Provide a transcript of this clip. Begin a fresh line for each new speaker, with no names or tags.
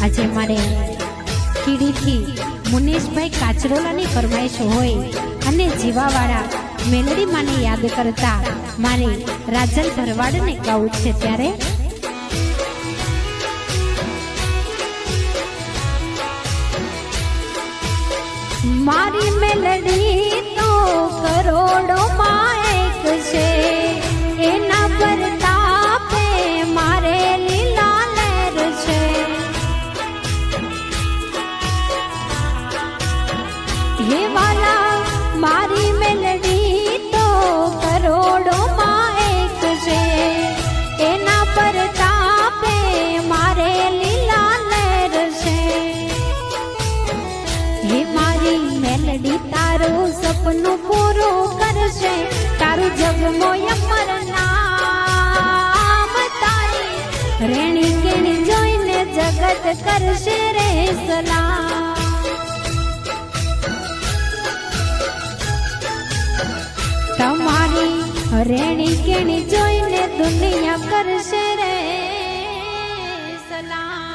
આજે મારે કીડીથી મુનેશભાઈ કાચરોલાની ફરમાઈશ હોય અને જીવાવાળા મેલડી માને યાદ કરતા મારે રાજન ભરવાડને ગાવું છે ત્યારે મારી મેલડી તો કરોડોમાં એક છે, એના પ્રતાપે મારે લીલા લહેર છે। હે વાલા મારી મેલડી તો કરોડોમાં એક છે, એના પ્રતાપે મારે લીલા લહેર છે। હે મારી મેલડી તારું સપનું પૂરું કરશે, તારું જગમો અમર નામ, તારી રેણી કેણી જોઈને જગત કરશે રે સલામ। તમારી રેણી કેણી જોઈને દુનિયા કરશે રે સલામ।